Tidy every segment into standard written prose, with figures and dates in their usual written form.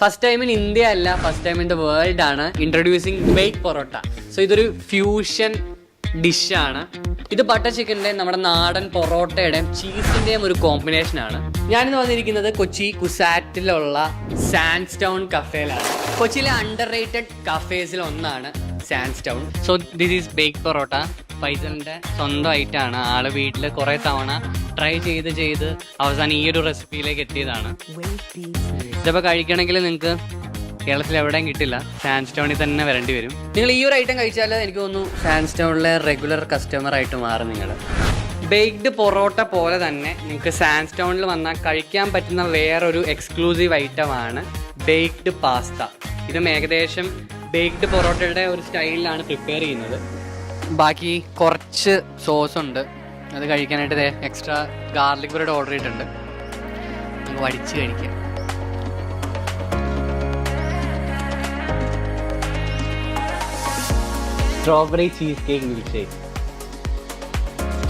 First time in India അല്ല, first time in the world ആണ് introducing bake parotta. So ഇതൊരു fusion ഡിഷാണ്. ഇത് ബട്ടർ ചിക്കൻ്റെ, നമ്മുടെ നാടൻ പൊറോട്ടയുടെയും ചീസിൻ്റെയും ഒരു കോമ്പിനേഷനാണ്. ഞാനിന്ന് വന്നിരിക്കുന്നത് കൊച്ചി കുസാറ്റിലുള്ള സാൻഡ്സ്റ്റൗൺ കഫേയിലാണ്. കൊച്ചിയിലെ അണ്ടർ റേറ്റഡ് കഫേസിൽ ഒന്നാണ് Sandstown. So this is bake parotta. ഫൈസലിൻ്റെ സ്വന്തമായിട്ടാണ്. ആള് വീട്ടിൽ കുറേ തവണ ട്രൈ ചെയ്ത് അവസാനം ഈ ഒരു റെസിപ്പിയിലേക്ക് എത്തിയതാണ്. ഇതിപ്പോൾ കഴിക്കണമെങ്കിൽ നിങ്ങൾക്ക് കേരളത്തിൽ എവിടെയും കിട്ടില്ല, സാൻഡ്സ്റ്റൗണിൽ തന്നെ വരേണ്ടി വരും. നിങ്ങൾ ഈ ഒരു ഐറ്റം കഴിച്ചാൽ എനിക്ക് തോന്നുന്നു സാൻഡ്സ്റ്റൗണിലെ റെഗുലർ കസ്റ്റമറായിട്ട് മാറും നിങ്ങൾ. ബേക്ക്ഡ് പൊറോട്ട പോലെ തന്നെ നിങ്ങൾക്ക് സാൻഡ്സ്റ്റൗണിൽ വന്നാൽ കഴിക്കാൻ പറ്റുന്ന വേറൊരു എക്സ്ക്ലൂസീവ് ഐറ്റമാണ് ബേക്ക്ഡ് പാസ്ത. ഇതും ഏകദേശം ബേക്ക്ഡ് പൊറോട്ടയുടെ ഒരു സ്റ്റൈലിലാണ് പ്രിപ്പയർ ചെയ്യുന്നത്. ബാക്കി കുറച്ച് സോസ് ഉണ്ട്, അത് കഴിക്കാനായിട്ട് എക്സ്ട്രാ ഗാർലിക് ബ്രെഡ് ഓർഡർ ചെയ്തിട്ടുണ്ട്. നമുക്ക് വടിച്ച് കഴിക്കാം. Strawberry cheese cake milk shake.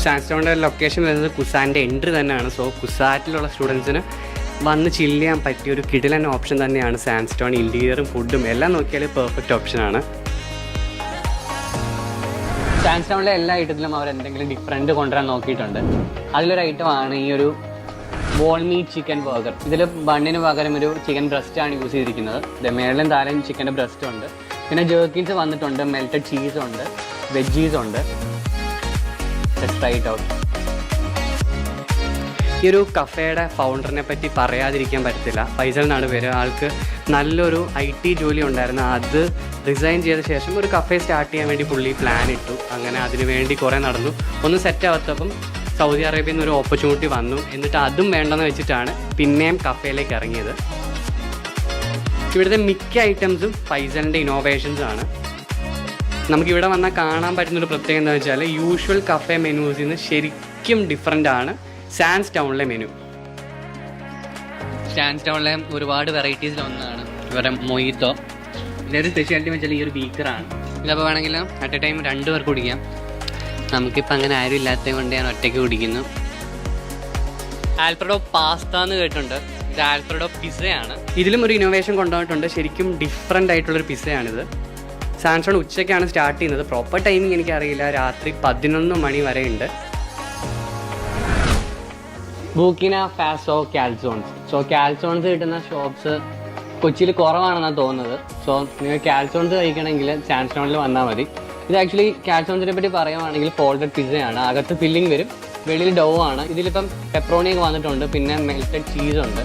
സാൻഡ്സ്റ്റൗണിൻ്റെ ലൊക്കേഷൻ വരുന്നത് കുസാൻ്റെ എൻട്രി തന്നെയാണ്. സോ കുസാറ്റിലുള്ള സ്റ്റുഡൻസിന് വന്ന് ചില്ല് ചെയ്യാൻ പറ്റിയ ഒരു കിടിലൻ ഓപ്ഷൻ തന്നെയാണ് സാൻഡ്സ്റ്റൗൺ. ഇൻറ്റീരിയറും ഫുഡും എല്ലാം നോക്കിയാൽ പെർഫെക്റ്റ് ഓപ്ഷനാണ്. സാൻഡ്സ്റ്റൗണിലെ എല്ലാ ഐറ്റത്തിലും അവർ എന്തെങ്കിലും ഡിഫറൻറ്റ് കൊണ്ടുവരാൻ നോക്കിയിട്ടുണ്ട്. അതിലൊരു ഐറ്റമാണ് ഈ ഒരു ബോൾ മീറ്റ് ചിക്കൻ ബർഗർ. ഇതിൽ ബണ്ണിന് പകരം ഒരു ചിക്കൻ ബ്രസ്റ്റാണ് യൂസ് ചെയ്തിരിക്കുന്നത്. മേളിലും താരം ചിക്കൻ്റെ ബ്രസ്റ്റും ഉണ്ട്. പിന്നെ ജേർക്കിൻസ് വന്നിട്ടുണ്ട്, മെൽറ്റഡ് ചീസുണ്ട്, വെജീസുണ്ട്. Right out. ഈ ഒരു കഫേയുടെ ഫൗണ്ടറിനെ പറ്റി പറയാതിരിക്കാൻ പറ്റത്തില്ല. ഫൈസൽ എന്നാണ് പേര്. ആൾക്ക് നല്ലൊരു IT ജോലി ഉണ്ടായിരുന്നു. അത് റിസൈൻ ചെയ്ത ശേഷം ഒരു കഫേ സ്റ്റാർട്ട് ചെയ്യാൻ വേണ്ടി പുള്ളി പ്ലാൻ ഇട്ടു. അങ്ങനെ അതിനു വേണ്ടി കുറേ നടന്നു. ഒന്നും സെറ്റ് ആവാത്തപ്പം സൗദി അറേബ്യയിൽ നിന്ന് ഒരു ഓപ്പർച്യൂണിറ്റി വന്നു. എന്നിട്ട് അതും വേണ്ടെന്ന് വെച്ചിട്ടാണ് പിന്നെയും കഫേയിലേക്ക് ഇറങ്ങിയത്. ഇവിടുത്തെ മിക്ക ഐറ്റംസും ഫൈസലിൻ്റെ ഇന്നോവേഷൻസ് ആണ്. നമുക്കിവിടെ വന്നാൽ കാണാൻ പറ്റുന്നൊരു പ്രത്യേകത എന്താണെന്ന് വെച്ചാൽ യൂഷ്വൽ കഫേ മെനൂസിൽ നിന്ന് ശരിക്കും ഡിഫറെൻ്റ് ആണ് സാൻഡ്സ്റ്റൗണിലെ മെനു. സാൻഡ്സ്റ്റൗണിലെ ഒരുപാട് വെറൈറ്റീസിലൊന്നാണ് ഇവരുടെ മൊയ്ത്തോ. ഇതൊരു സ്പെഷ്യാലിറ്റി എന്ന് വെച്ചാൽ ഈ ഒരു ബീക്കറാണ്. ഇതപ്പോൾ വേണമെങ്കിൽ അറ്റ് എ ടൈം 2 പേർക്ക് കുടിക്കാം. നമുക്കിപ്പോൾ അങ്ങനെ ആരും ഇല്ലാത്തത് കൊണ്ട് ഞാൻ ഒറ്റയ്ക്ക് കുടിക്കുന്നു. ആൽഫ്രഡോ പാസ്ത എന്ന് കേട്ടിട്ടുണ്ട്. ഇത് ആൽഫ്രഡോ പിസയാണ്. ഇതിലും ഒരു ഇന്നോവേഷൻ കൊണ്ടുപോയിട്ടുണ്ട്. ശരിക്കും ഡിഫറെൻ്റ് ആയിട്ടുള്ളൊരു പിസയാണിത്. സാൻഡ്സ്റ്റൗൺ ഉച്ചയ്ക്കാണ് സ്റ്റാർട്ട് ചെയ്യുന്നത്. പ്രോപ്പർ ടൈമിംഗ് എനിക്കറിയില്ല. രാത്രി 11 മണി വരെ ഉണ്ട്. ബൂക്കിന ഫാസോ കാൽസോൺസ്. സോ കാൽസോൺസ് കിട്ടുന്ന ഷോപ്സ് കൊച്ചിയിൽ കുറവാണെന്നാണ് തോന്നുന്നത്. സോ നിങ്ങൾ കാൽസോൺസ് കഴിക്കണമെങ്കിൽ സാൻഡ്സ്റ്റൗണിൽ വന്നാൽ മതി. ഇത് ആക്ച്വലി കാൽസോൺസിനെ പറ്റി പറയുകയാണെങ്കിൽ ഫോൾഡഡ് പിസയാണ്. അകത്ത് ഫില്ലിംഗ് വരും, വെളിയിൽ ഡോ ആണ്. ഇതിലിപ്പം പെപ്പറോണിയൊക്കെ വന്നിട്ടുണ്ട്, പിന്നെ മെൽറ്റഡ് ചീസുണ്ട്.